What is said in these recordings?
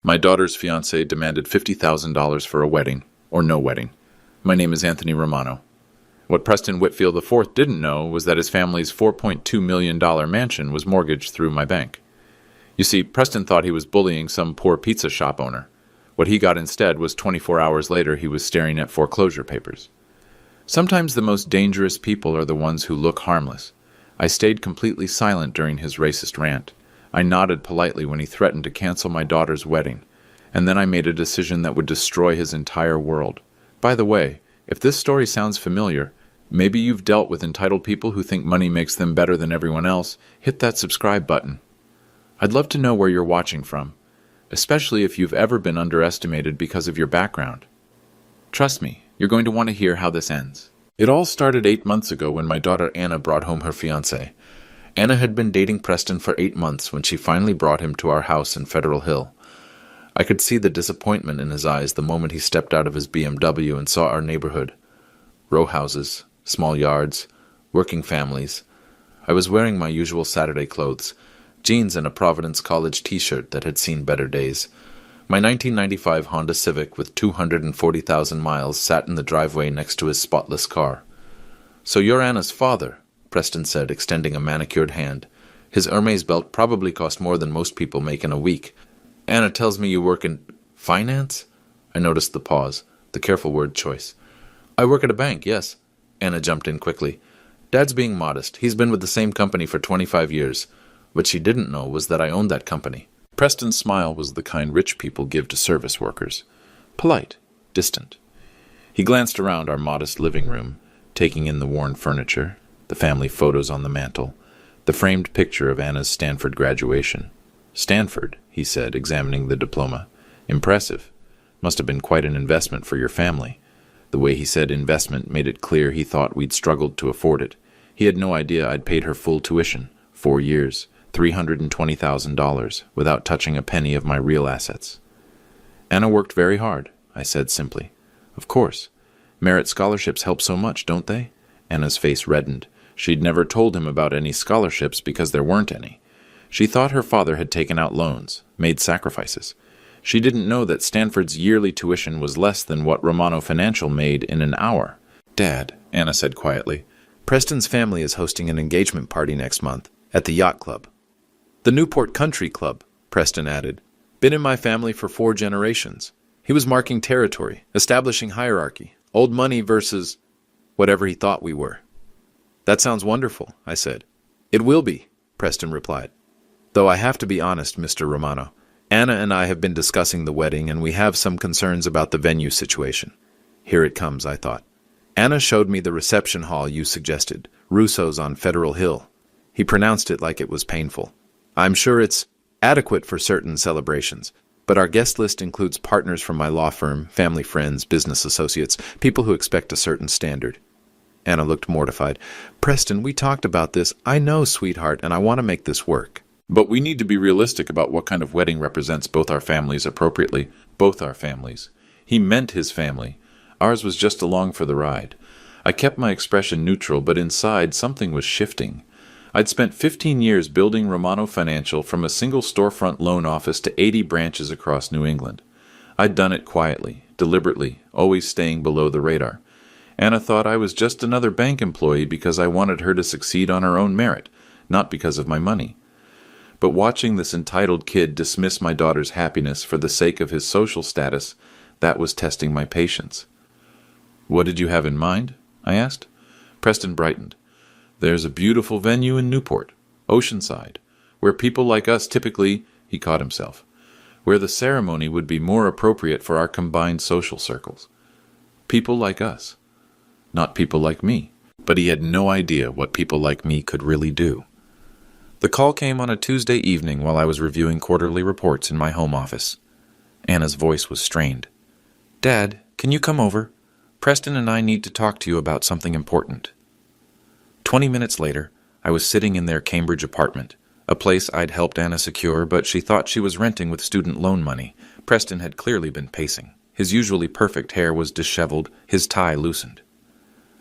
My daughter's fiancé demanded $50,000 for a wedding, or no wedding. My name is Anthony Romano. What Preston Whitfield IV didn't know was that his family's $4.2 million mansion was mortgaged through my bank. You see, Preston thought he was bullying some poor pizza shop owner. What he got instead was 24 hours later he was staring at foreclosure papers. Sometimes the most dangerous people are the ones who look harmless. I stayed completely silent during his racist rant. I nodded politely when he threatened to cancel my daughter's wedding, and then I made a decision that would destroy his entire world. By the way, if this story sounds familiar, maybe you've dealt with entitled people who think money makes them better than everyone else, hit that subscribe button. I'd love to know where you're watching from, especially if you've ever been underestimated because of your background. Trust me, you're going to want to hear how this ends. It all started 8 months ago when my daughter Anna brought home her fiancé. Anna had been dating Preston for 8 months when she finally brought him to our house in Federal Hill. I could see the disappointment in his eyes the moment he stepped out of his BMW and saw our neighborhood. Row houses, small yards, working families. I was wearing my usual Saturday clothes, jeans and a Providence College t-shirt that had seen better days. My 1995 Honda Civic with 240,000 miles sat in the driveway next to his spotless car. "So you're Anna's father," Preston said, extending a manicured hand. His Hermes belt probably cost more than most people make in a week. "Anna tells me you work in finance?" I noticed the pause, the careful word choice. "I work at a bank, yes." Anna jumped in quickly. "Dad's being modest. He's been with the same company for 25 years. What she didn't know was that I owned that company." Preston's smile was the kind rich people give to service workers. Polite, distant. He glanced around our modest living room, taking in the worn furniture, the family photos on the mantel, the framed picture of Anna's Stanford graduation. "Stanford," he said, examining the diploma. "Impressive. Must have been quite an investment for your family." The way he said investment made it clear he thought we'd struggled to afford it. He had no idea I'd paid her full tuition, 4 years, $320,000, without touching a penny of my real assets. "Anna worked very hard," I said simply. "Of course. Merit scholarships help so much, don't they?" Anna's face reddened. She'd never told him about any scholarships because there weren't any. She thought her father had taken out loans, made sacrifices. She didn't know that Stanford's yearly tuition was less than what Romano Financial made in an hour. "Dad," Anna said quietly, "Preston's family is hosting an engagement party next month at the yacht club." "The Newport Country Club," Preston added. "Been in my family for 4 generations. He was marking territory, establishing hierarchy, old money versus whatever he thought we were." "That sounds wonderful," I said. "It will be," Preston replied. "Though I have to be honest, Mr. Romano. Anna and I have been discussing the wedding, and we have some concerns about the venue situation." Here it comes, I thought. "Anna showed me the reception hall you suggested, Russo's on Federal Hill." He pronounced it like it was painful. "I'm sure it's adequate for certain celebrations, but our guest list includes partners from my law firm, family friends, business associates, people who expect a certain standard." Anna looked mortified. "Preston, we talked about this. I know, sweetheart, and I want to make this work. But we need to be realistic about what kind of wedding represents both our families appropriately. Both our families. He meant his family. Ours was just along for the ride. I kept my expression neutral, but inside something was shifting. I'd spent 15 years building Romano Financial from a single storefront loan office to 80 branches across New England. I'd done it quietly, deliberately, always staying below the radar. Anna thought I was just another bank employee because I wanted her to succeed on her own merit, not because of my money. But watching this entitled kid dismiss my daughter's happiness for the sake of his social status, that was testing my patience. "What did you have in mind?" I asked. Preston brightened. "There's a beautiful venue in Newport, Oceanside, where people like us typically," he caught himself, "where the ceremony would be more appropriate for our combined social circles. People like us. Not people like me." But he had no idea what people like me could really do. The call came on a Tuesday evening while I was reviewing quarterly reports in my home office. Anna's voice was strained. "Dad, can you come over? Preston and I need to talk to you about something important." 20 minutes later, I was sitting in their Cambridge apartment, a place I'd helped Anna secure, but she thought she was renting with student loan money. Preston had clearly been pacing. His usually perfect hair was disheveled, his tie loosened.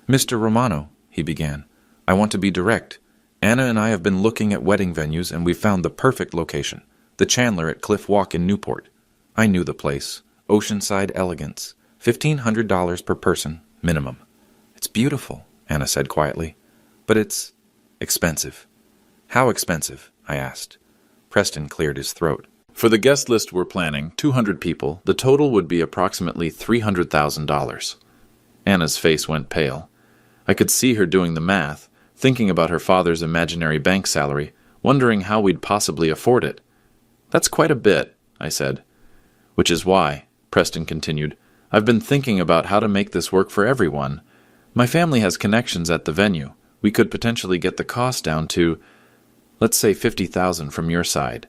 "Mr. Romano," he began, "I want to be direct. Anna and I have been looking at wedding venues, and we've found the perfect location, the Chandler at Cliff Walk in Newport. I knew the place. Oceanside Elegance. $1,500 per person, minimum. It's beautiful, Anna said quietly. But it's expensive. How expensive? I asked. Preston cleared his throat. For the guest list we're planning, 200 people, the total would be approximately $300,000. Anna's face went pale. I could see her doing the math, thinking about her father's imaginary bank salary, wondering how we'd possibly afford it. That's quite a bit, I said. Which is why, Preston continued, I've been thinking about how to make this work for everyone. My family has connections at the venue. We could potentially get the cost down to, let's say $50,000 from your side.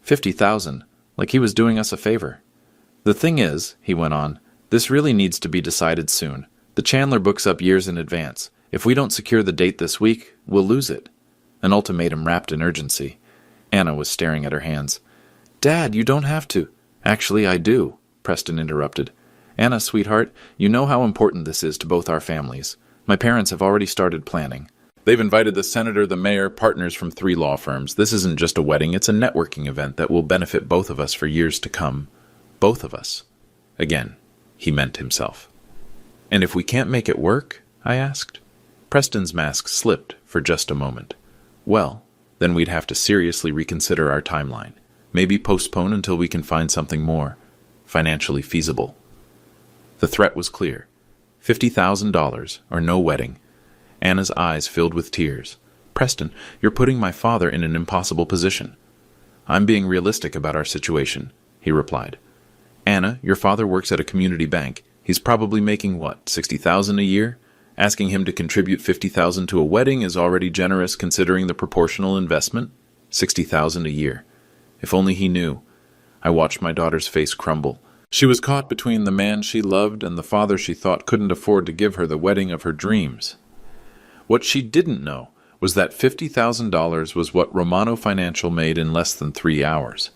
$50,000, like he was doing us a favor. The thing is, he went on, this really needs to be decided soon. The Chandler books up years in advance. If we don't secure the date this week, we'll lose it. An ultimatum wrapped in urgency. Anna was staring at her hands. Dad, you don't have to. Actually, I do, Preston interrupted. Anna, sweetheart, you know how important this is to both our families. My parents have already started planning. They've invited the senator, the mayor, partners from 3 law firms. This isn't just a wedding, it's a networking event that will benefit both of us for years to come. Both of us. Again, he meant himself. And if we can't make it work? I asked. Preston's mask slipped for just a moment. Well, then we'd have to seriously reconsider our timeline. Maybe postpone until we can find something more financially feasible. The threat was clear. $50,000 or no wedding. Anna's eyes filled with tears. Preston, you're putting my father in an impossible position. I'm being realistic about our situation, he replied. Anna, your father works at a community bank. He's probably making, what, $60,000 a year? Asking him to contribute $50,000 to a wedding is already generous considering the proportional investment. $60,000 a year. If only he knew. I watched my daughter's face crumble. She was caught between the man she loved and the father she thought couldn't afford to give her the wedding of her dreams. What she didn't know was that $50,000 was what Romano Financial made in less than 3 hours.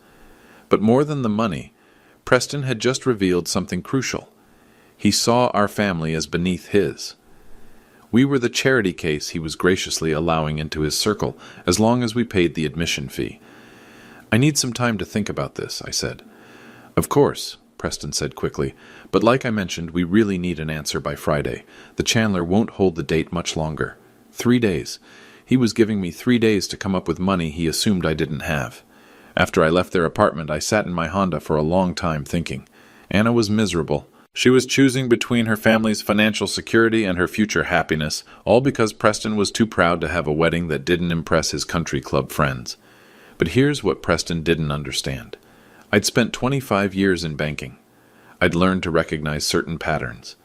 But more than the money, Preston had just revealed something crucial. He saw our family as beneath his. We were the charity case he was graciously allowing into his circle, as long as we paid the admission fee. I need some time to think about this, I said. Of course, Preston said quickly, but like I mentioned, we really need an answer by Friday. The Chandler won't hold the date much longer. 3 days. He was giving me 3 days to come up with money he assumed I didn't have. After I left their apartment, I sat in my Honda for a long time thinking. Anna was miserable. She was choosing between her family's financial security and her future happiness, all because Preston was too proud to have a wedding that didn't impress his country club friends. But here's what Preston didn't understand. I'd spent 25 years in banking. I'd learned to recognize certain patterns.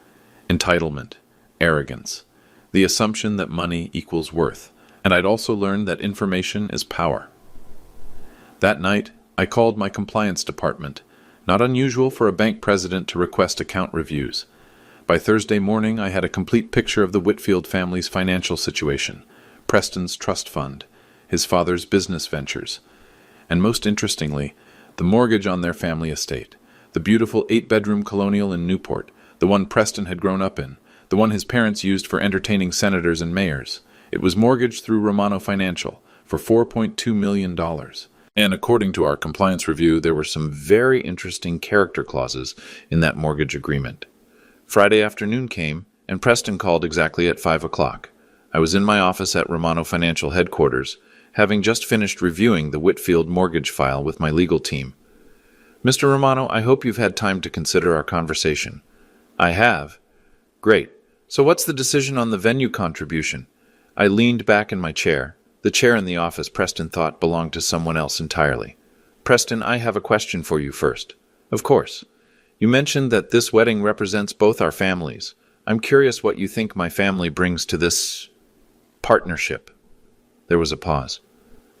Entitlement, arrogance, the assumption that money equals worth, and I'd also learned that information is power. That night, I called my compliance department. Not unusual for a bank president to request account reviews. By Thursday morning, I had a complete picture of the Whitfield family's financial situation, Preston's trust fund, his father's business ventures, and most interestingly, the mortgage on their family estate, the beautiful 8-bedroom colonial in Newport, the one Preston had grown up in, the one his parents used for entertaining senators and mayors. It was mortgaged through Romano Financial for $4.2 million. And according to our compliance review, there were some very interesting character clauses in that mortgage agreement. Friday afternoon came, and Preston called exactly at 5 o'clock. I was in my office at Romano Financial headquarters, having just finished reviewing the Whitfield mortgage file with my legal team. Mr. Romano, I hope you've had time to consider our conversation. I have. Great. So what's the decision on the venue contribution? I leaned back in my chair. The chair in the office Preston thought belonged to someone else entirely. Preston, I have a question for you first. Of course. You mentioned that this wedding represents both our families. I'm curious what you think my family brings to this partnership. There was a pause.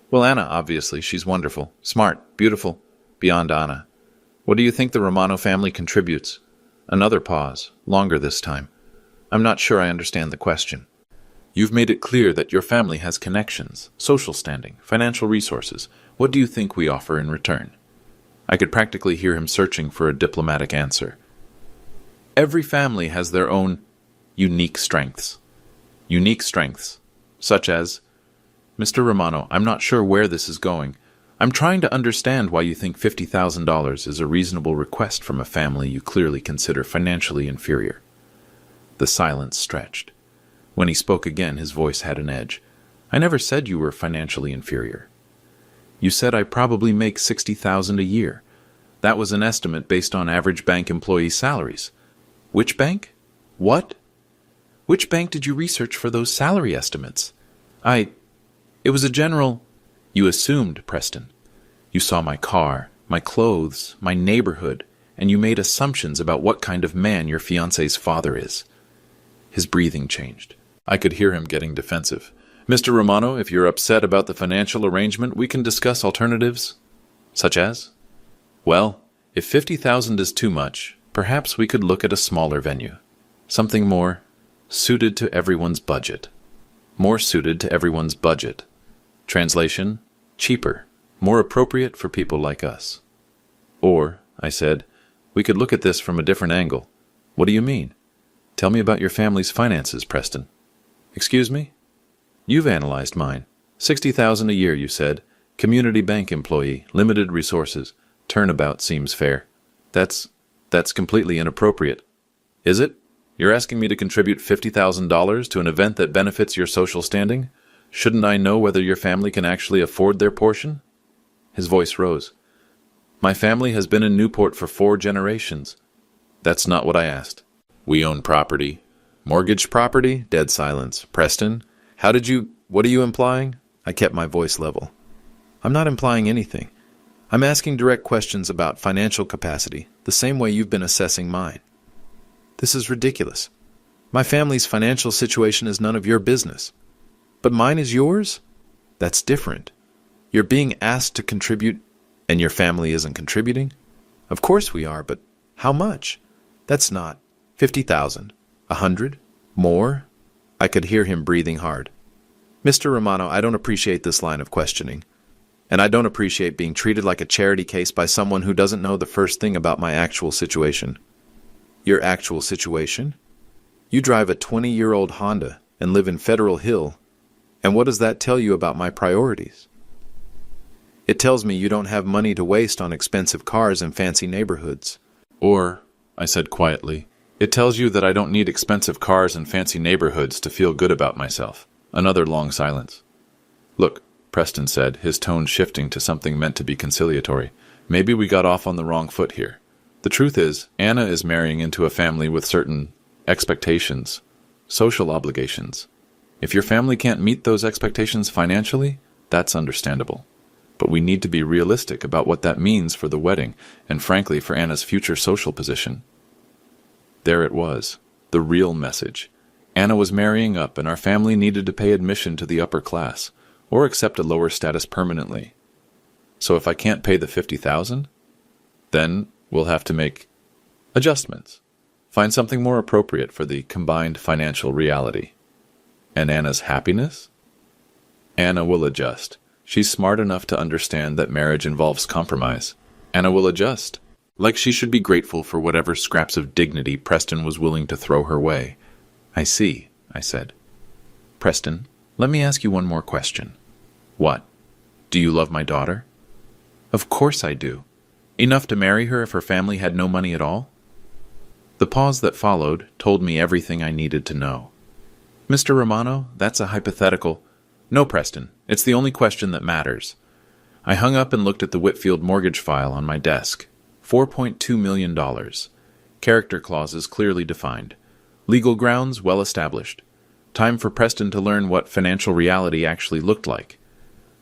Well, Anna, obviously, she's wonderful, smart, beautiful, beyond Anna. What do you think the Romano family contributes? Another pause, longer this time. I'm not sure I understand the question. You've made it clear that your family has connections, social standing, financial resources. What do you think we offer in return? I could practically hear him searching for a diplomatic answer. Every family has their own unique strengths. Unique strengths, such as, Mr. Romano, I'm not sure where this is going. I'm trying to understand why you think $50,000 is a reasonable request from a family you clearly consider financially inferior. The silence stretched. When he spoke again, his voice had an edge. I never said you were financially inferior. You said I probably make $60,000 a year. That was an estimate based on average bank employee salaries. Which bank? What? Which bank did you research for those salary estimates? It was a general... You assumed, Preston. You saw my car, my clothes, my neighborhood, and you made assumptions about what kind of man your fiancé's father is. His breathing changed. I could hear him getting defensive. Mr. Romano, if you're upset about the financial arrangement, we can discuss alternatives. Such as? Well, if $50,000 is too much, perhaps we could look at a smaller venue. Something more suited to everyone's budget. More suited to everyone's budget. Translation, cheaper, more appropriate for people like us. Or, I said, we could look at this from a different angle. What do you mean? Tell me about your family's finances, Preston. Excuse me? You've analyzed mine. $60,000 a year, you said. Community bank employee, limited resources. Turnabout seems fair. That's completely inappropriate. Is it? You're asking me to contribute $50,000 to an event that benefits your social standing? Shouldn't I know whether your family can actually afford their portion? His voice rose. My family has been in Newport for 4 generations. That's not what I asked. We own property. Mortgaged property? Dead silence. Preston? What are you implying? I kept my voice level. I'm not implying anything. I'm asking direct questions about financial capacity, the same way you've been assessing mine. This is ridiculous. My family's financial situation is none of your business. But mine is yours? That's different. You're being asked to contribute, and your family isn't contributing? Of course we are, but how much? That's not 50,000, 100, more? I could hear him breathing hard. Mr. Romano, I don't appreciate this line of questioning. And I don't appreciate being treated like a charity case by someone who doesn't know the first thing about my actual situation. Your actual situation? You drive a 20-year-old Honda and live in Federal Hill. And what does that tell you about my priorities? It tells me you don't have money to waste on expensive cars and fancy neighborhoods. Or, I said quietly, it tells you that I don't need expensive cars and fancy neighborhoods to feel good about myself. Another long silence. Look, Preston said, his tone shifting to something meant to be conciliatory. Maybe we got off on the wrong foot here. The truth is, Anna is marrying into a family with certain expectations, social obligations. If your family can't meet those expectations financially, that's understandable. But we need to be realistic about what that means for the wedding, and frankly for Anna's future social position. There it was, the real message. Anna was marrying up, and our family needed to pay admission to the upper class, or accept a lower status permanently. So if I can't pay the $50,000, then we'll have to make adjustments. Find something more appropriate for the combined financial reality. And Anna's happiness? Anna will adjust. She's smart enough to understand that marriage involves compromise. Anna will adjust. Like she should be grateful for whatever scraps of dignity Preston was willing to throw her way. I see, I said. Preston, let me ask you one more question. What? Do you love my daughter? Of course I do. Enough to marry her if her family had no money at all? The pause that followed told me everything I needed to know. Mr. Romano, that's a hypothetical. No, Preston, it's the only question that matters. I hung up and looked at the Whitfield mortgage file on my desk. $4.2 million. Character clauses clearly defined. Legal grounds well established. Time for Preston to learn what financial reality actually looked like.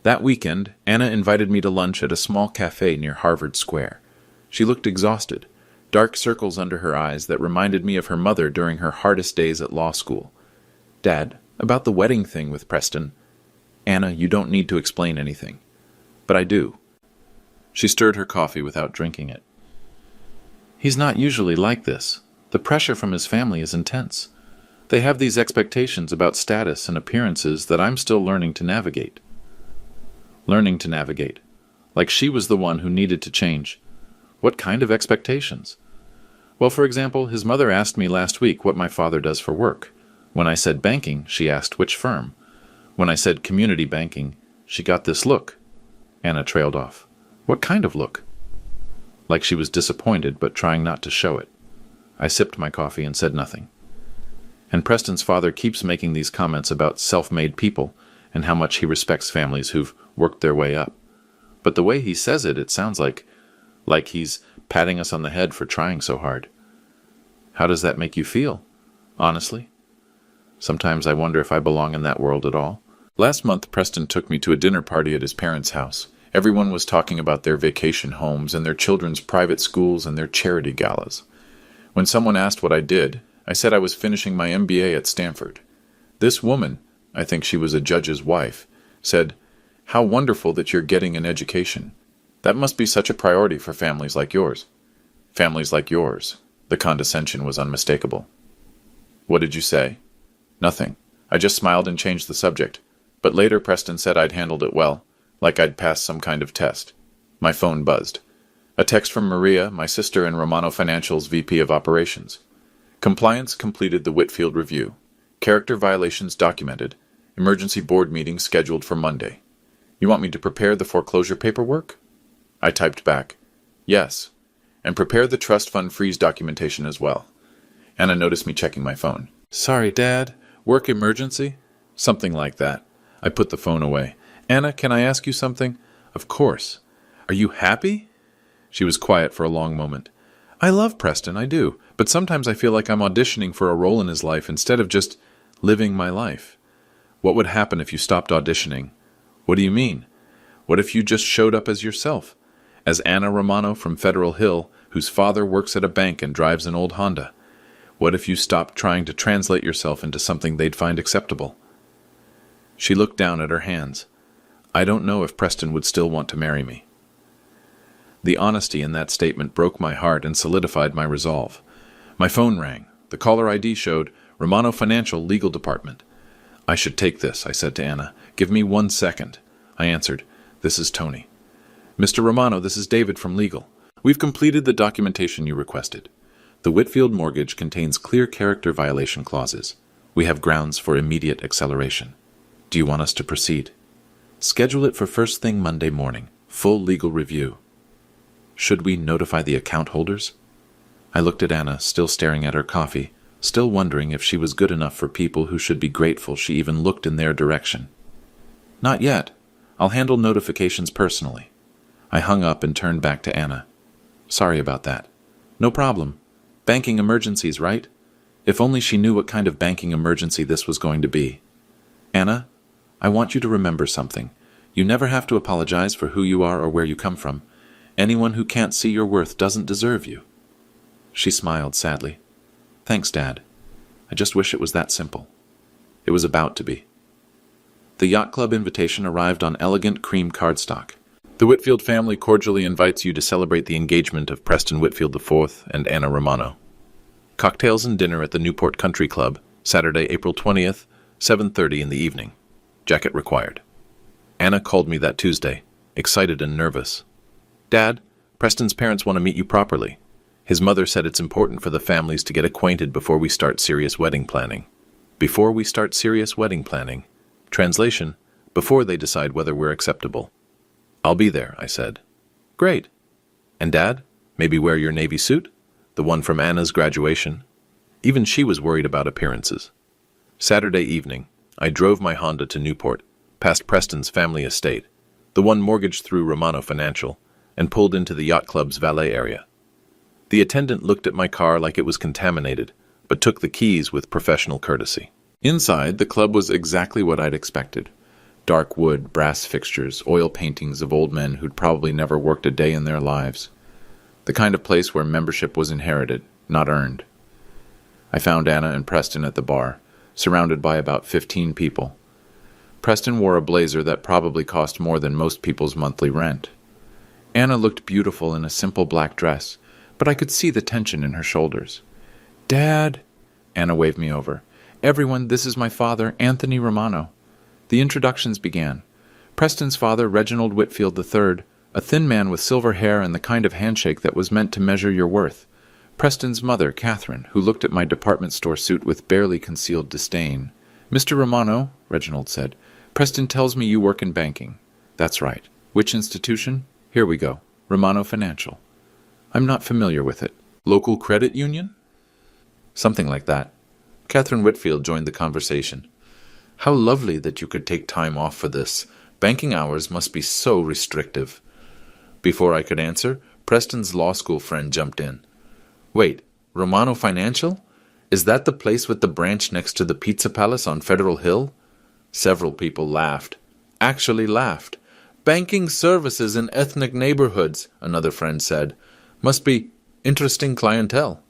That weekend, Anna invited me to lunch at a small cafe near Harvard Square. She looked exhausted, dark circles under her eyes that reminded me of her mother during her hardest days at law school. Dad, about the wedding thing with Preston. Anna, you don't need to explain anything. But I do. She stirred her coffee without drinking it. He's not usually like this. The pressure from his family is intense. They have these expectations about status and appearances that I'm still learning to navigate. Like she was the one who needed to change. What kind of expectations? Well, for example, his mother asked me last week what my father does for work. When I said banking, she asked which firm. When I said community banking, she got this look. Anna trailed off. What kind of look? Like she was disappointed, but trying not to show it. I sipped my coffee and said nothing. And Preston's father keeps making these comments about self-made people and how much he respects families who've worked their way up. But the way he says it, it sounds like he's patting us on the head for trying so hard. How does that make you feel, honestly? Sometimes I wonder if I belong in that world at all. Last month, Preston took me to a dinner party at his parents' house. Everyone was talking about their vacation homes and their children's private schools and their charity galas. When someone asked what I did, I said I was finishing my MBA at Stanford. This woman, I think she was a judge's wife, said, "How wonderful that you're getting an education. That must be such a priority for families like yours." Families like yours. The condescension was unmistakable. What did you say? Nothing. I just smiled and changed the subject. But later Preston said I'd handled it well, like I'd passed some kind of test. My phone buzzed. A text from Maria, my sister and Romano Financial's VP of Operations. Compliance completed the Whitfield review. Character violations documented. Emergency board meeting scheduled for Monday. You want me to prepare the foreclosure paperwork? I typed back, yes, and prepare the trust fund freeze documentation as well. Anna noticed me checking my phone. Sorry, Dad. Work emergency? Something like that. I put the phone away. Anna, can I ask you something? Of course. Are you happy? She was quiet for a long moment. I love Preston, I do, but sometimes I feel like I'm auditioning for a role in his life instead of just living my life. What would happen if you stopped auditioning? What do you mean? What if you just showed up as yourself? As Anna Romano from Federal Hill, whose father works at a bank and drives an old Honda. What if you stopped trying to translate yourself into something they'd find acceptable? She looked down at her hands. I don't know if Preston would still want to marry me. The honesty in that statement broke my heart and solidified my resolve. My phone rang. The caller ID showed Romano Financial Legal Department. I should take this, I said to Anna. Give me 1 second. I answered, This is Tony. Mr. Romano, this is David from Legal. We've completed the documentation you requested. The Whitfield mortgage contains clear character violation clauses. We have grounds for immediate acceleration. Do you want us to proceed? Schedule it for first thing Monday morning. Full legal review. Should we notify the account holders? I looked at Anna, still staring at her coffee, still wondering if she was good enough for people who should be grateful she even looked in their direction. Not yet. I'll handle notifications personally. I hung up and turned back to Anna. Sorry about that. No problem. Banking emergencies, right? If only she knew what kind of banking emergency this was going to be. Anna, I want you to remember something. You never have to apologize for who you are or where you come from. Anyone who can't see your worth doesn't deserve you. She smiled sadly. Thanks, Dad. I just wish it was that simple. It was about to be. The yacht club invitation arrived on elegant cream cardstock. The Whitfield family cordially invites you to celebrate the engagement of Preston Whitfield IV and Anna Romano. Cocktails and dinner at the Newport Country Club, Saturday, April 20th, 7:30 in the evening. Jacket required. Anna called me that Tuesday, excited and nervous. Dad, Preston's parents want to meet you properly. His mother said it's important for the families to get acquainted before we start serious wedding planning. Before we start serious wedding planning. Translation, before they decide whether we're acceptable. I'll be there, I said. Great. And Dad, maybe wear your navy suit? The one from Anna's graduation? Even she was worried about appearances. Saturday evening, I drove my Honda to Newport, past Preston's family estate, the one mortgaged through Romano Financial, and pulled into the yacht club's valet area. The attendant looked at my car like it was contaminated, but took the keys with professional courtesy. Inside, the club was exactly what I'd expected. Dark wood, brass fixtures, oil paintings of old men who'd probably never worked a day in their lives. The kind of place where membership was inherited, not earned. I found Anna and Preston at the bar, surrounded by about 15 people. Preston wore a blazer that probably cost more than most people's monthly rent. Anna looked beautiful in a simple black dress, but I could see the tension in her shoulders. Dad! Anna waved me over. Everyone, this is my father, Anthony Romano. The introductions began. Preston's father, Reginald Whitfield III, a thin man with silver hair and the kind of handshake that was meant to measure your worth. Preston's mother, Catherine, who looked at my department store suit with barely concealed disdain. Mr. Romano, Reginald said, Preston tells me you work in banking. That's right. Which institution? Here we go. Romano Financial. I'm not familiar with it. Local credit union? Something like that. Catherine Whitfield joined the conversation. How lovely that you could take time off for this. Banking hours must be so restrictive. Before I could answer, Preston's law school friend jumped in. Wait, Romano Financial? Is that the place with the branch next to the Pizza Palace on Federal Hill? Several people laughed. Actually laughed. Banking services in ethnic neighborhoods, another friend said. Must be interesting clientele.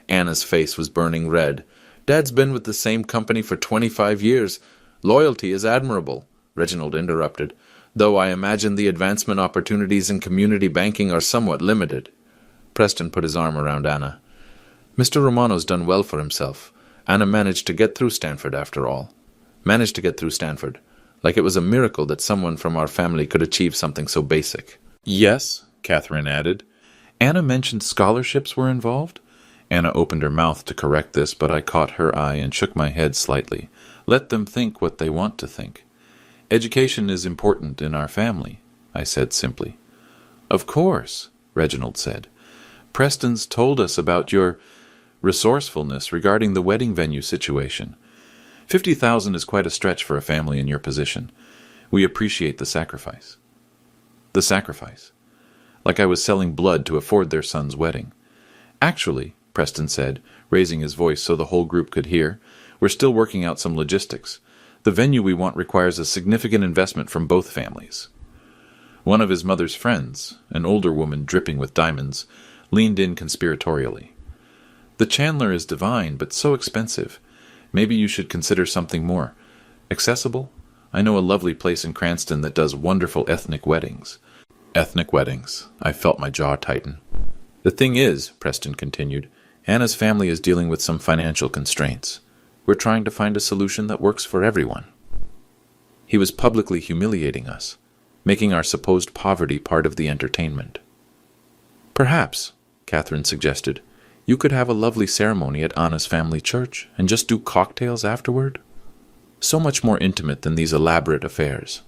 Anna's face was burning red. Dad's been with the same company for 25 years. Loyalty is admirable, Reginald interrupted, though I imagine the advancement opportunities in community banking are somewhat limited. Preston put his arm around Anna. Mr. Romano's done well for himself. Anna managed to get through Stanford after all. Managed to get through Stanford. Like it was a miracle that someone from our family could achieve something so basic. Yes, Catherine added. Anna mentioned scholarships were involved? Anna opened her mouth to correct this, but I caught her eye and shook my head slightly. Let them think what they want to think. Education is important in our family, I said simply. Of course, Reginald said. Preston's told us about your resourcefulness regarding the wedding venue situation. $50,000 is quite a stretch for a family in your position. We appreciate the sacrifice. The sacrifice. Like I was selling blood to afford their son's wedding. Actually, Preston said, raising his voice so the whole group could hear, we're still working out some logistics. The venue we want requires a significant investment from both families. One of his mother's friends, an older woman dripping with diamonds, leaned in conspiratorially. The Chandler is divine, but so expensive. Maybe you should consider something more accessible. I know a lovely place in Cranston that does wonderful ethnic weddings. Ethnic weddings. I felt my jaw tighten. The thing is, Preston continued, Anna's family is dealing with some financial constraints. We're trying to find a solution that works for everyone. He was publicly humiliating us, making our supposed poverty part of the entertainment. Perhaps, Catherine suggested, you could have a lovely ceremony at Anna's family church and just do cocktails afterward. So much more intimate than these elaborate affairs.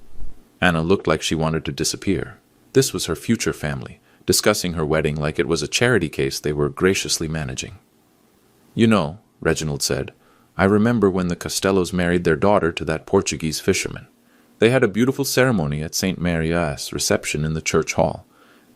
Anna looked like she wanted to disappear. This was her future family, discussing her wedding like it was a charity case they were graciously managing. You know, Reginald said, I remember when the Costellos married their daughter to that Portuguese fisherman. They had a beautiful ceremony at St. Maria's reception in the church hall.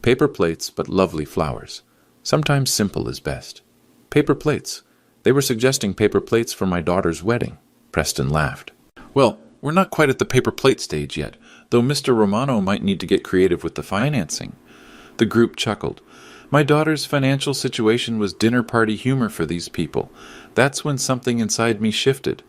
Paper plates, but lovely flowers. Sometimes simple is best. Paper plates. They were suggesting paper plates for my daughter's wedding. Preston laughed. Well, we're not quite at the paper plate stage yet, though Mr. Romano might need to get creative with the financing. The group chuckled. My daughter's financial situation was dinner party humor for these people. That's when something inside me shifted.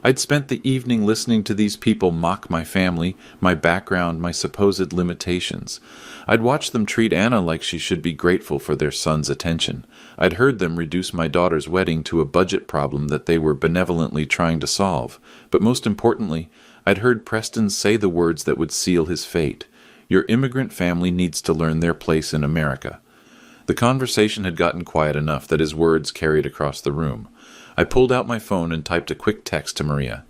I'd spent the evening listening to these people mock my family, my background, my supposed limitations. I'd watched them treat Anna like she should be grateful for their son's attention. I'd heard them reduce my daughter's wedding to a budget problem that they were benevolently trying to solve. But most importantly, I'd heard Preston say the words that would seal his fate. Your immigrant family needs to learn their place in America. The conversation had gotten quiet enough that his words carried across the room. I pulled out my phone and typed a quick text to Maria.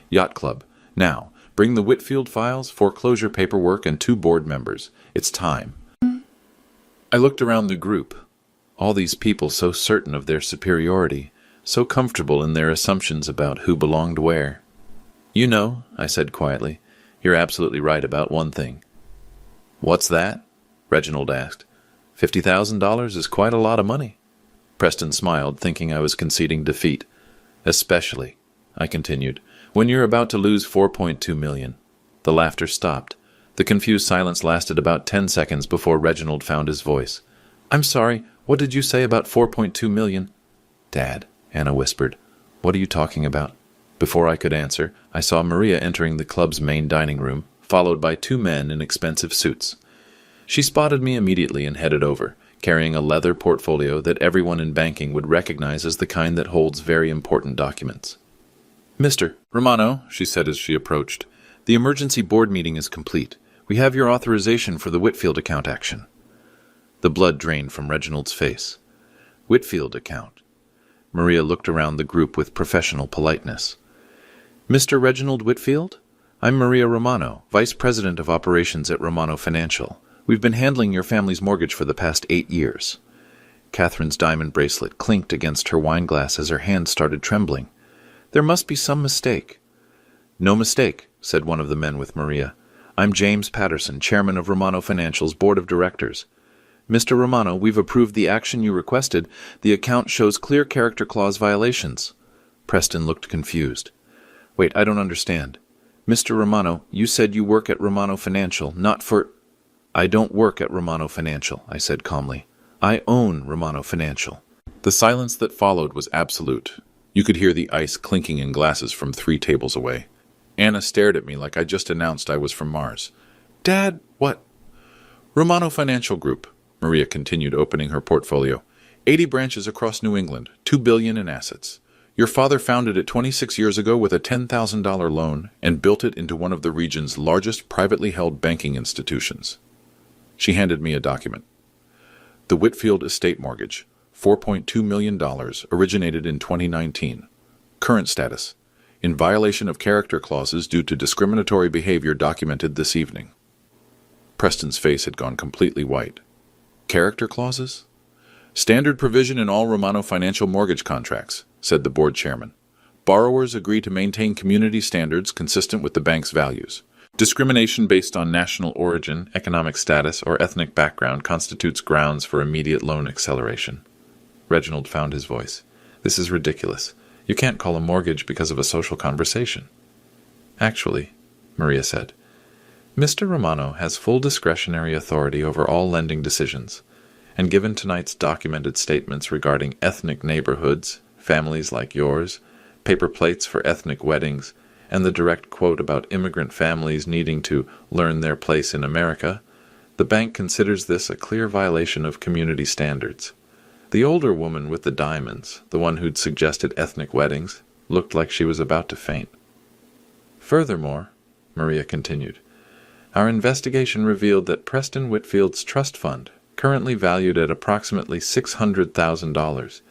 Yacht Club. Now, bring the Whitfield files, foreclosure paperwork, and 2 board members. It's time. I looked around the group. All these people so certain of their superiority, so comfortable in their assumptions about who belonged where. You know, I said quietly, you're absolutely right about one thing. What's that? Reginald asked. $50,000 is quite a lot of money. Preston smiled, thinking I was conceding defeat. Especially, I continued, when you're about to lose $4.2 million. The laughter stopped. The confused silence lasted about 10 seconds before Reginald found his voice. I'm sorry, what did you say about $4.2 million? Dad, Anna whispered. What are you talking about? Before I could answer, I saw Maria entering the club's main dining room, followed by 2 men in expensive suits. She spotted me immediately and headed over, carrying a leather portfolio that everyone in banking would recognize as the kind that holds very important documents. Mr. Romano, she said as she approached, the emergency board meeting is complete. We have your authorization for the Whitfield account action. The blood drained from Reginald's face. Whitfield account. Maria looked around the group with professional politeness. Mr. Reginald Whitfield? I'm Maria Romano, Vice President of Operations at Romano Financial. We've been handling your family's mortgage for the past 8 years. Catherine's diamond bracelet clinked against her wine glass as her hand started trembling. There must be some mistake. No mistake, said one of the men with Maria. I'm James Patterson, Chairman of Romano Financial's Board of Directors. Mr. Romano, we've approved the action you requested. The account shows clear character clause violations. Preston looked confused. Wait, I don't understand. Mr. Romano, you said you work at Romano Financial, not for... I don't work at Romano Financial, I said calmly. I own Romano Financial. The silence that followed was absolute. You could hear the ice clinking in glasses from 3 tables away. Anna stared at me like I just announced I was from Mars. Dad, what? Romano Financial Group, Maria continued, opening her portfolio. 80 branches across New England, $2 billion in assets. Your father founded it 26 years ago with a $10,000 loan and built it into one of the region's largest privately held banking institutions. She handed me a document. The Whitfield Estate Mortgage, $4.2 million, originated in 2019. Current status: in violation of character clauses due to discriminatory behavior documented this evening. Preston's face had gone completely white. Character clauses? Standard provision in all Romano Financial mortgage contracts, said the board chairman. Borrowers agree to maintain community standards consistent with the bank's values. Discrimination based on national origin, economic status, or ethnic background constitutes grounds for immediate loan acceleration. Reginald found his voice. This is ridiculous. You can't call a mortgage because of a social conversation. Actually, Maria said, Mr. Romano has full discretionary authority over all lending decisions, and given tonight's documented statements regarding ethnic neighborhoods, families like yours, paper plates for ethnic weddings, and the direct quote about immigrant families needing to learn their place in America, the bank considers this a clear violation of community standards. The older woman with the diamonds, the one who'd suggested ethnic weddings, looked like she was about to faint. Furthermore, Maria continued, our investigation revealed that Preston Whitfield's trust fund, currently valued at approximately $600,000,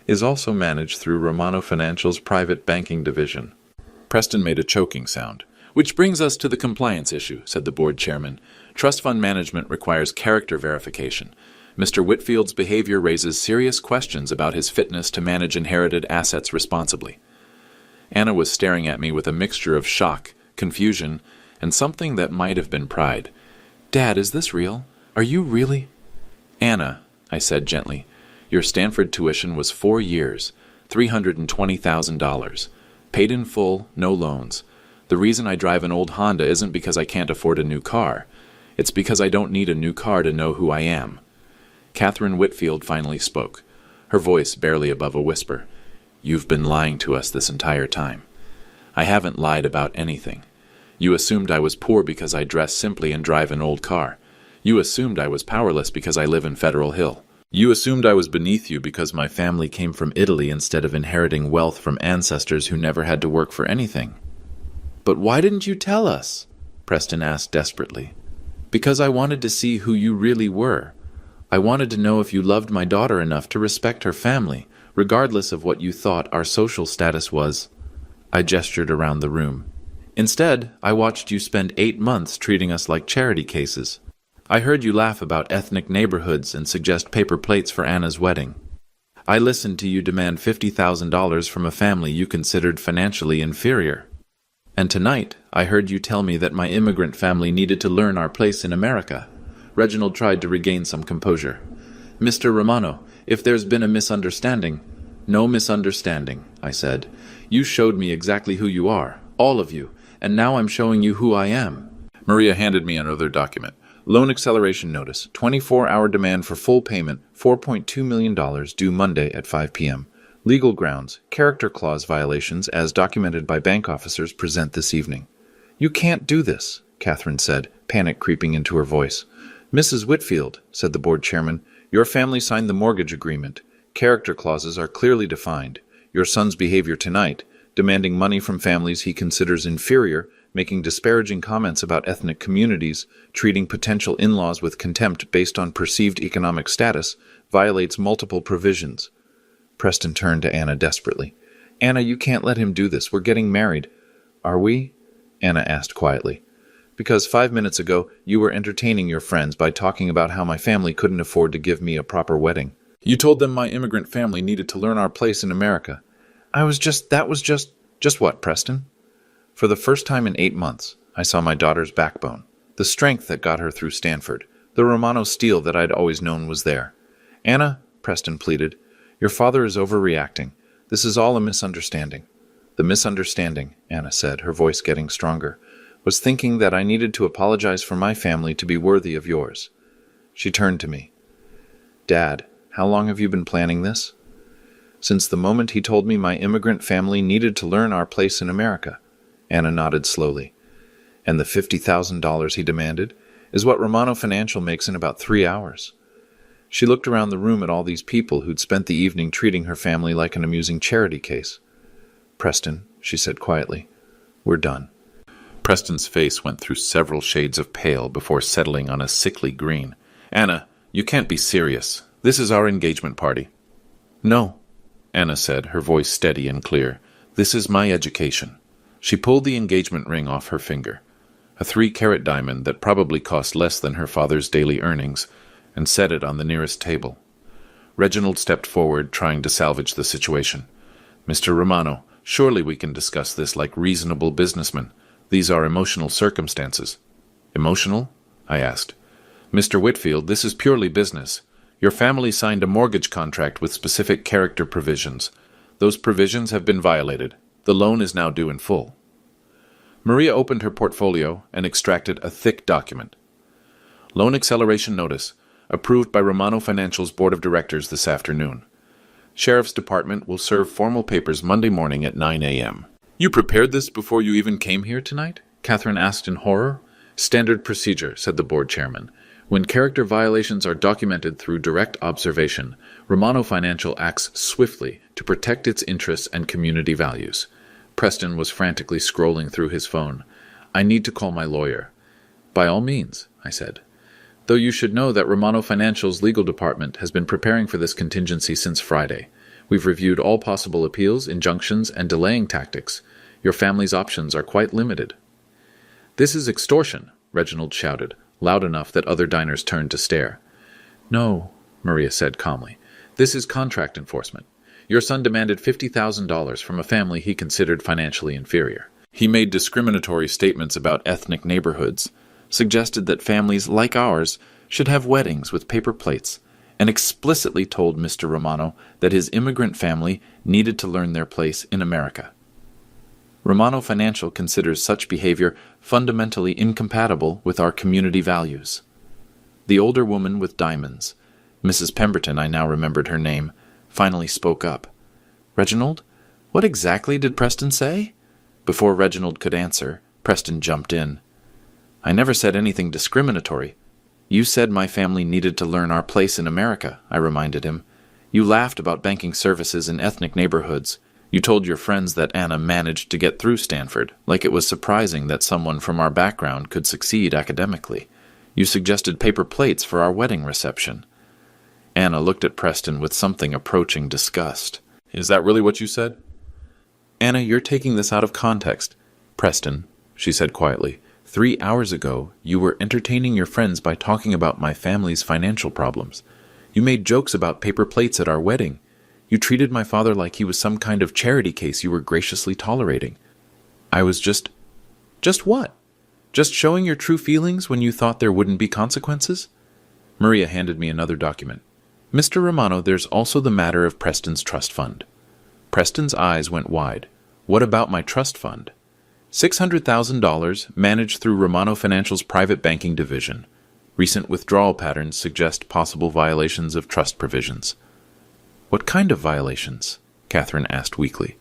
is also managed through Romano Financial's private banking division. Preston made a choking sound. Which brings us to the compliance issue, said the board chairman. Trust fund management requires character verification. Mr. Whitfield's behavior raises serious questions about his fitness to manage inherited assets responsibly. Anna was staring at me with a mixture of shock, confusion, and something that might have been pride. Dad, is this real? Are you really? Anna, I said gently, your Stanford tuition was 4 years, $320,000. Paid in full, no loans. The reason I drive an old Honda isn't because I can't afford a new car. It's because I don't need a new car to know who I am. Catherine Whitfield finally spoke, her voice barely above a whisper. You've been lying to us this entire time. I haven't lied about anything. You assumed I was poor because I dress simply and drive an old car. You assumed I was powerless because I live in Federal Hill. You assumed I was beneath you because my family came from Italy instead of inheriting wealth from ancestors who never had to work for anything. But why didn't you tell us? Preston asked desperately. Because I wanted to see who you really were. I wanted to know if you loved my daughter enough to respect her family, regardless of what you thought our social status was. I gestured around the room. Instead, I watched you spend 8 months treating us like charity cases. I heard you laugh about ethnic neighborhoods and suggest paper plates for Anna's wedding. I listened to you demand $50,000 from a family you considered financially inferior. And tonight, I heard you tell me that my immigrant family needed to learn our place in America. Reginald tried to regain some composure. Mr. Romano, if there's been a misunderstanding... No misunderstanding, I said. You showed me exactly who you are, all of you, and now I'm showing you who I am. Maria handed me another document. Loan acceleration notice, 24-hour demand for full payment, $4.2 million due Monday at 5 p.m. Legal grounds, character clause violations as documented by bank officers present this evening. You can't do this, Catherine said, panic creeping into her voice. Mrs. Whitfield, said the board chairman, your family signed the mortgage agreement. Character clauses are clearly defined. Your son's behavior tonight, demanding money from families he considers inferior, making disparaging comments about ethnic communities, treating potential in-laws with contempt based on perceived economic status, violates multiple provisions. Preston turned to Anna desperately. Anna, you can't let him do this. We're getting married. Are we? Anna asked quietly. Because 5 minutes ago, you were entertaining your friends by talking about how my family couldn't afford to give me a proper wedding. You told them my immigrant family needed to learn our place in America. Just what, Preston? For the first time in 8 months, I saw my daughter's backbone, the strength that got her through Stanford, the Romano steel that I'd always known was there. Anna, Preston pleaded, your father is overreacting. This is all a misunderstanding. The misunderstanding, Anna said, her voice getting stronger, was thinking that I needed to apologize for my family to be worthy of yours. She turned to me. Dad, how long have you been planning this? Since the moment he told me my immigrant family needed to learn our place in America. Anna nodded slowly. And the $50,000 he demanded is what Romano Financial makes in about 3 hours. She looked around the room at all these people who'd spent the evening treating her family like an amusing charity case. Preston, she said quietly, we're done. Preston's face went through several shades of pale before settling on a sickly green. Anna, you can't be serious. This is our engagement party. No, Anna said, her voice steady and clear. This is my education. She pulled the engagement ring off her finger, a 3-carat diamond that probably cost less than her father's daily earnings, and set it on the nearest table. Reginald stepped forward, trying to salvage the situation. Mr. Romano, surely we can discuss this like reasonable businessmen. These are emotional circumstances. Emotional? I asked. Mr. Whitfield, this is purely business. Your family signed a mortgage contract with specific character provisions. Those provisions have been violated. The loan is now due in full. Maria opened her portfolio and extracted a thick document. Loan acceleration notice, approved by Romano Financial's Board of Directors this afternoon. Sheriff's Department will serve formal papers Monday morning at 9 a.m. You prepared this before you even came here tonight? Catherine asked in horror. Standard procedure, said the board chairman. When character violations are documented through direct observation, Romano Financial acts swiftly to protect its interests and community values. Preston was frantically scrolling through his phone. I need to call my lawyer. By all means, I said. Though you should know that Romano Financial's legal department has been preparing for this contingency since Friday. We've reviewed all possible appeals, injunctions, and delaying tactics. Your family's options are quite limited. This is extortion, Reginald shouted, loud enough that other diners turned to stare. No, Maria said calmly. This is contract enforcement. Your son demanded $50,000 from a family he considered financially inferior. He made discriminatory statements about ethnic neighborhoods, suggested that families like ours should have weddings with paper plates, and explicitly told Mr. Romano that his immigrant family needed to learn their place in America. Romano Financial considers such behavior fundamentally incompatible with our community values. The older woman with diamonds, Mrs. Pemberton, I now remembered her name, finally spoke up. Reginald, what exactly did Preston say? Before Reginald could answer, Preston jumped in. I never said anything discriminatory. You said my family needed to learn our place in America, I reminded him. You laughed about banking services in ethnic neighborhoods. You told your friends that Anna managed to get through Stanford, like it was surprising that someone from our background could succeed academically. You suggested paper plates for our wedding reception. Anna looked at Preston with something approaching disgust. Is that really what you said? Anna, you're taking this out of context. Preston, she said quietly, 3 hours ago, you were entertaining your friends by talking about my family's financial problems. You made jokes about paper plates at our wedding. You treated my father like he was some kind of charity case you were graciously tolerating. I was just what? Just showing your true feelings when you thought there wouldn't be consequences? Maria handed me another document. Mr. Romano, there's also the matter of Preston's trust fund. Preston's eyes went wide. What about my trust fund? $600,000 managed through Romano Financial's private banking division. Recent withdrawal patterns suggest possible violations of trust provisions. What kind of violations? Catherine asked weakly.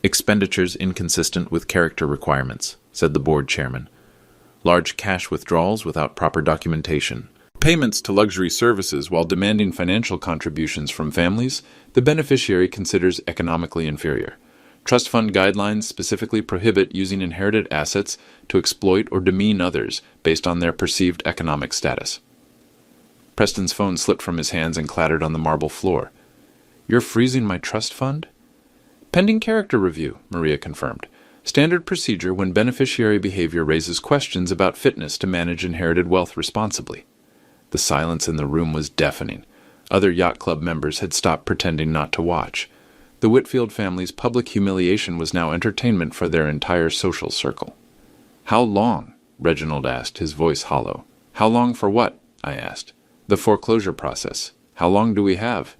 Expenditures inconsistent with character requirements, said the board chairman. Large cash withdrawals without proper documentation. Payments to luxury services while demanding financial contributions from families the beneficiary considers economically inferior. Trust fund guidelines specifically prohibit using inherited assets to exploit or demean others based on their perceived economic status. Preston's phone slipped from his hands and clattered on the marble floor. You're freezing my trust fund? Pending character review, Maria confirmed. Standard procedure when beneficiary behavior raises questions about fitness to manage inherited wealth responsibly. The silence in the room was deafening. Other yacht club members had stopped pretending not to watch. The Whitfield family's public humiliation was now entertainment for their entire social circle. "How long?" Reginald asked, his voice hollow. "How long for what?" I asked. "The foreclosure process. How long do we have?"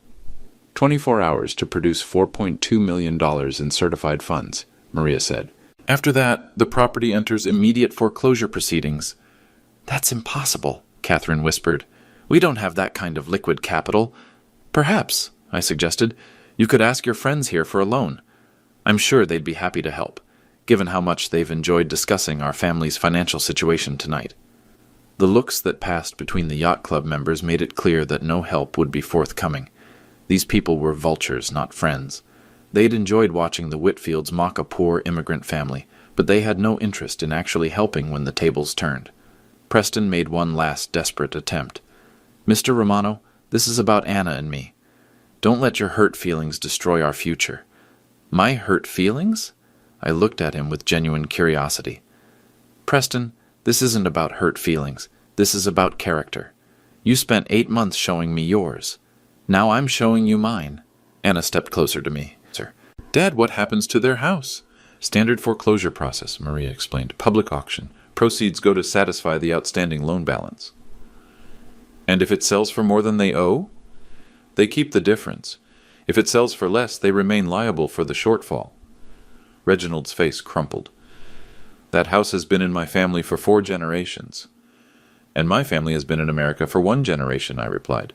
24 hours to produce $4.2 million in certified funds, Maria said. "After that, the property enters immediate foreclosure proceedings." "That's impossible," Catherine whispered. "We don't have that kind of liquid capital." "Perhaps," I suggested, "you could ask your friends here for a loan. I'm sure they'd be happy to help, given how much they've enjoyed discussing our family's financial situation tonight." The looks that passed between the yacht club members made it clear that no help would be forthcoming. These people were vultures, not friends. They'd enjoyed watching the Whitfields mock a poor immigrant family, but they had no interest in actually helping when the tables turned. Preston made one last desperate attempt. "Mr. Romano, this is about Anna and me. Don't let your hurt feelings destroy our future." "My hurt feelings?" I looked at him with genuine curiosity. "Preston, this isn't about hurt feelings. This is about character. You spent 8 months showing me yours. Now I'm showing you mine." Anna stepped closer to me. "Sir, Dad, what happens to their house?" "Standard foreclosure process," Maria explained. "Public auction. Proceeds go to satisfy the outstanding loan balance." "And if it sells for more than they owe?" "They keep the difference. If it sells for less, they remain liable for the shortfall." Reginald's face crumpled. "That house has been in my family for 4 generations." "And my family has been in America for 1 generation," I replied.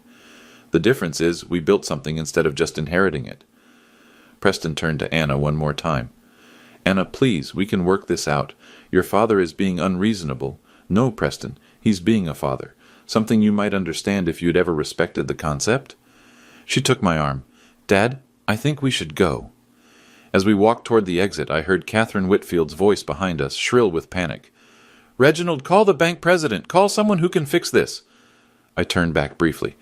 "The difference is we built something instead of just inheriting it." Preston turned to Anna one more time. "Anna, please, we can work this out. Your father is being unreasonable." "No, Preston, he's being a father. Something you might understand if you'd ever respected the concept." She took my arm. "Dad, I think we should go." As we walked toward the exit, I heard Catherine Whitfield's voice behind us, shrill with panic. "Reginald, call the bank president. Call someone who can fix this." I turned back briefly.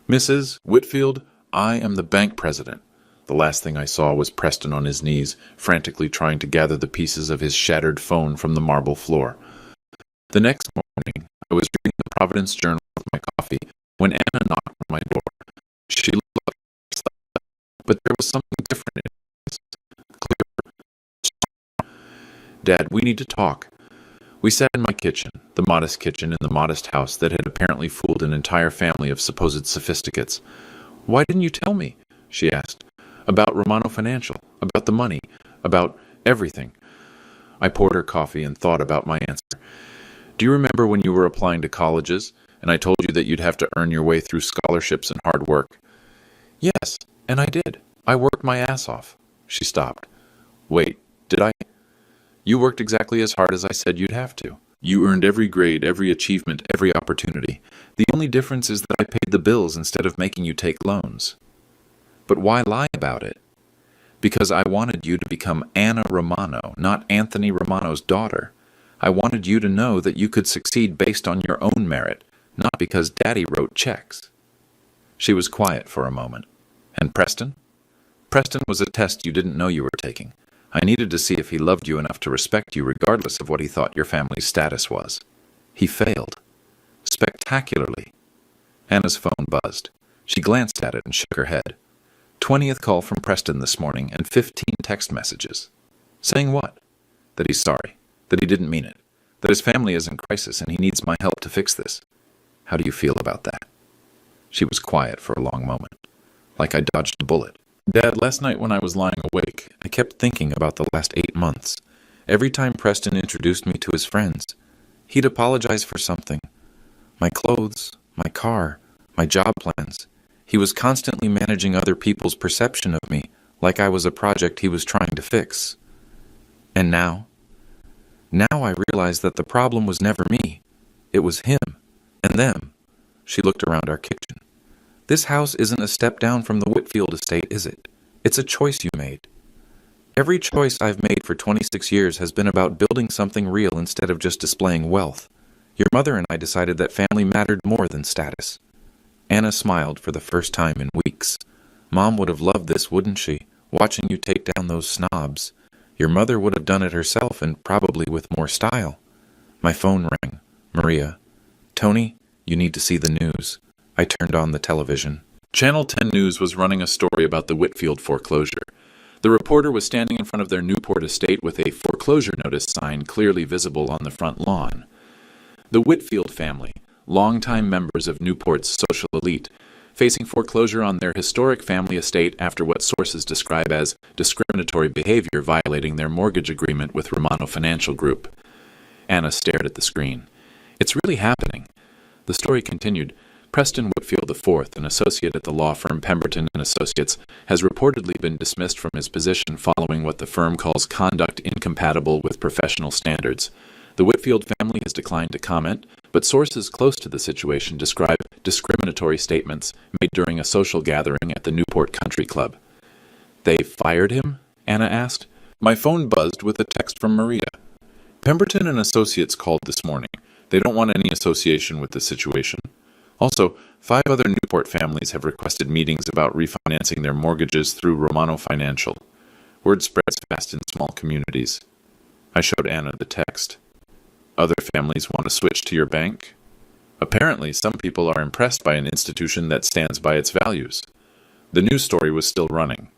"Mrs. Whitfield, I am the bank president." The last thing I saw was Preston on his knees, frantically trying to gather the pieces of his shattered phone from the marble floor. The next morning, I was reading the Providence Journal with my coffee when Anna knocked on my door. She looked like she slept, but there was something different in her eyes. Clear. "Dad, we need to talk." We sat in my kitchen, the modest kitchen in the modest house that had apparently fooled an entire family of supposed sophisticates. "Why didn't you tell me?" she asked. "About Romano Financial, about the money, about everything." I poured her coffee and thought about my answer. "Do you remember when you were applying to colleges, and I told you that you'd have to earn your way through scholarships and hard work?" "Yes, and I did. I worked my ass off." She stopped. "Wait, did I?" "You worked exactly as hard as I said you'd have to. You earned every grade, every achievement, every opportunity. The only difference is that I paid the bills instead of making you take loans." "But why lie about it?" "Because I wanted you to become Anna Romano, not Anthony Romano's daughter. I wanted you to know that you could succeed based on your own merit, not because Daddy wrote checks." She was quiet for a moment. "And Preston?" "Preston was a test you didn't know you were taking. I needed to see if he loved you enough to respect you regardless of what he thought your family's status was. He failed. Spectacularly." Anna's phone buzzed. She glanced at it and shook her head. 20th call from Preston this morning and 15 text messages. Saying what? That he's sorry, that he didn't mean it, that his family is in crisis and he needs my help to fix this. How do you feel about that? She was quiet for a long moment, like I dodged a bullet. "Dad, last night when I was lying awake, I kept thinking about the last 8 months. Every time Preston introduced me to his friends, he'd apologize for something. My clothes, my car, my job plans. He was constantly managing other people's perception of me, like I was a project he was trying to fix. And now I realized that the problem was never me. It was him and them." She looked around our kitchen. "This house isn't a step down from the Whitfield estate, is it? It's a choice you made. Every choice I've made for 26 years has been about building something real instead of just displaying wealth. Your mother and I decided that family mattered more than status." Anna smiled for the first time in weeks. "Mom would have loved this, wouldn't she? Watching you take down those snobs. Your mother would have done it herself and probably with more style. My phone rang. Maria. Tony, you need to see the news. I turned on the television. Channel 10 News was running a story about the Whitfield foreclosure. The reporter was standing in front of their Newport estate with a foreclosure notice sign clearly visible on the front lawn. The Whitfield family, longtime members of Newport's social elite, facing foreclosure on their historic family estate after what sources describe as discriminatory behavior violating their mortgage agreement with Romano Financial Group. Anna stared at the screen. It's really happening. The story continued. Preston Whitfield IV, an associate at the law firm Pemberton and Associates, has reportedly been dismissed from his position following what the firm calls conduct incompatible with professional standards. The Whitfield family has declined to comment, but sources close to the situation describe discriminatory statements made during a social gathering at the Newport Country Club. They fired him? Anna asked. My phone buzzed with a text from Maria. Pemberton and Associates called this morning. They don't want any association with the situation. Also, 5 other Newport families have requested meetings about refinancing their mortgages through Romano Financial. Word spreads fast in small communities. I showed Anna the text. Other families want to switch to your bank? Apparently, some people are impressed by an institution that stands by its values. The news story was still running.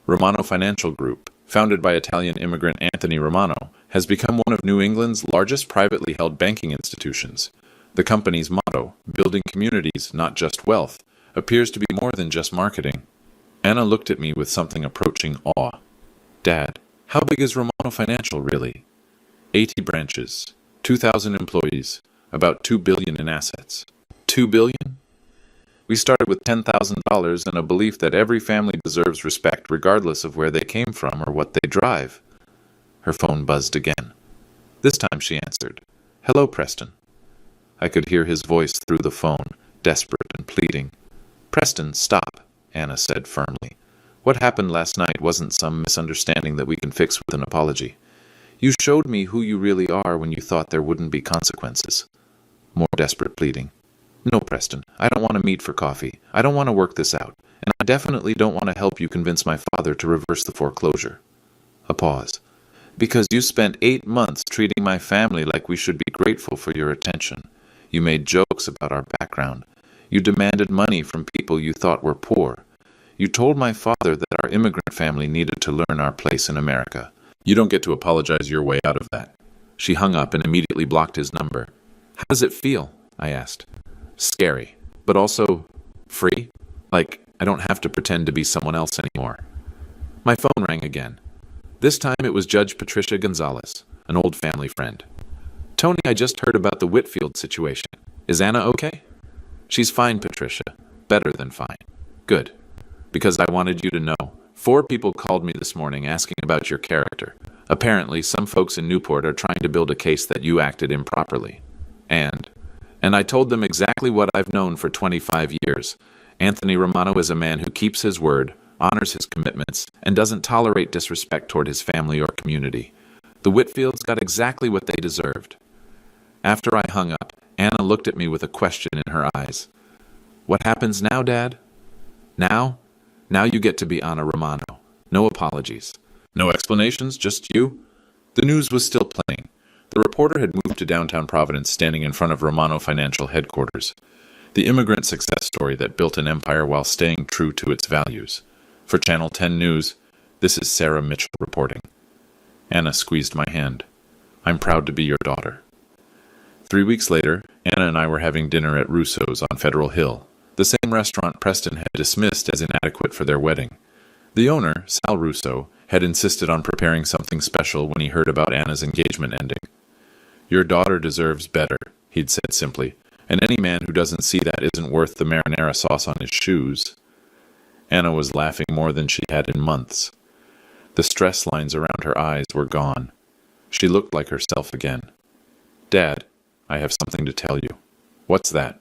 Romano Financial Group, founded by Italian immigrant Anthony Romano, has become one of New England's largest privately held banking institutions. The company's motto, building communities, not just wealth, appears to be more than just marketing. Anna looked at me with something approaching awe. Dad, how big is Romano Financial really? 80 branches, 2,000 employees, about $2 billion in assets. $2 billion? We started with $10,000 and a belief that every family deserves respect regardless of where they came from or what they drive. Her phone buzzed again. This time she answered. Hello, Preston. I could hear his voice through the phone, desperate and pleading. Preston, stop, Anna said firmly. What happened last night wasn't some misunderstanding that we can fix with an apology. You showed me who you really are when you thought there wouldn't be consequences. More desperate pleading. No, Preston, I don't want to meet for coffee. I don't want to work this out. And I definitely don't want to help you convince my father to reverse the foreclosure. A pause. Because you spent 8 months treating my family like we should be grateful for your attention. You made jokes about our background. You demanded money from people you thought were poor. You told my father that our immigrant family needed to learn our place in America. You don't get to apologize your way out of that. She hung up and immediately blocked his number. How does it feel? I asked. Scary, but also free. Like, I don't have to pretend to be someone else anymore. My phone rang again. This time it was Judge Patricia Gonzalez, an old family friend. Tony, I just heard about the Whitfield situation. Is Anna okay? She's fine, Patricia. Better than fine. Good. Because I wanted you to know. 4 people called me this morning asking about your character. Apparently, some folks in Newport are trying to build a case that you acted improperly. And I told them exactly what I've known for 25 years. Anthony Romano is a man who keeps his word, honors his commitments, and doesn't tolerate disrespect toward his family or community. The Whitfields got exactly what they deserved. After I hung up, Anna looked at me with a question in her eyes. What happens now, Dad? Now? Now you get to be Anna Romano. No apologies. No explanations, just you? The news was still playing. The reporter had moved to downtown Providence, standing in front of Romano Financial headquarters. The immigrant success story that built an empire while staying true to its values. For Channel 10 News, this is Sarah Mitchell reporting. Anna squeezed my hand. I'm proud to be your daughter. 3 weeks later, Anna and I were having dinner at Russo's on Federal Hill, the same restaurant Preston had dismissed as inadequate for their wedding. The owner, Sal Russo, had insisted on preparing something special when he heard about Anna's engagement ending. Your daughter deserves better, he'd said simply, and any man who doesn't see that isn't worth the marinara sauce on his shoes. Anna was laughing more than she had in months. The stress lines around her eyes were gone. She looked like herself again. Dad, I have something to tell you. What's that?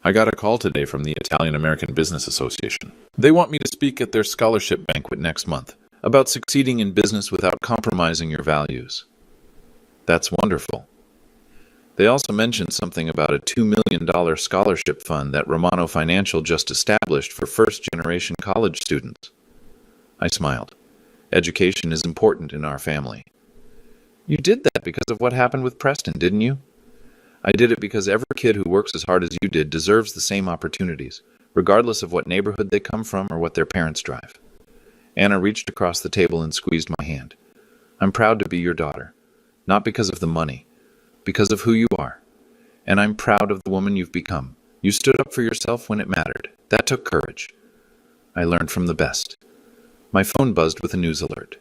I got a call today from the Italian American Business Association. They want me to speak at their scholarship banquet next month about succeeding in business without compromising your values. That's wonderful. They also mentioned something about a $2 million scholarship fund that Romano Financial just established for first-generation college students. I smiled. Education is important in our family. You did that because of what happened with Preston, didn't you? I did it because every kid who works as hard as you did deserves the same opportunities, regardless of what neighborhood they come from or what their parents drive. Anna reached across the table and squeezed my hand. I'm proud to be your daughter, not because of the money, because of who you are. And I'm proud of the woman you've become. You stood up for yourself when it mattered. That took courage. I learned from the best. My phone buzzed with a news alert.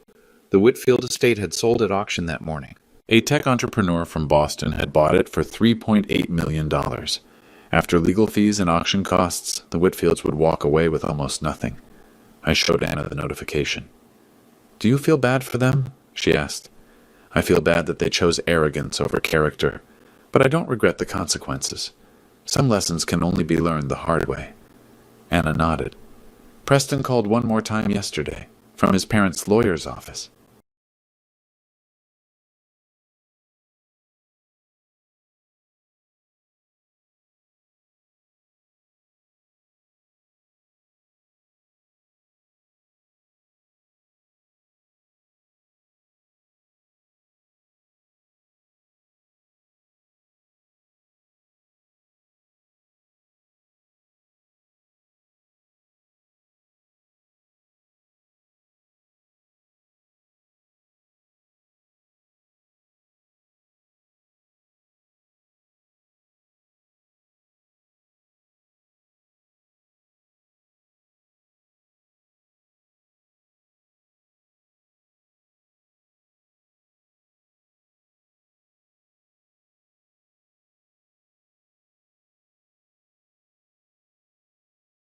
The Whitfield estate had sold at auction that morning. A tech entrepreneur from Boston had bought it for $3.8 million. After legal fees and auction costs, the Whitfields would walk away with almost nothing. I showed Anna the notification. Do you feel bad for them? She asked. I feel bad that they chose arrogance over character, but I don't regret the consequences. Some lessons can only be learned the hard way. Anna nodded. Preston called one more time yesterday, from his parents' lawyer's office.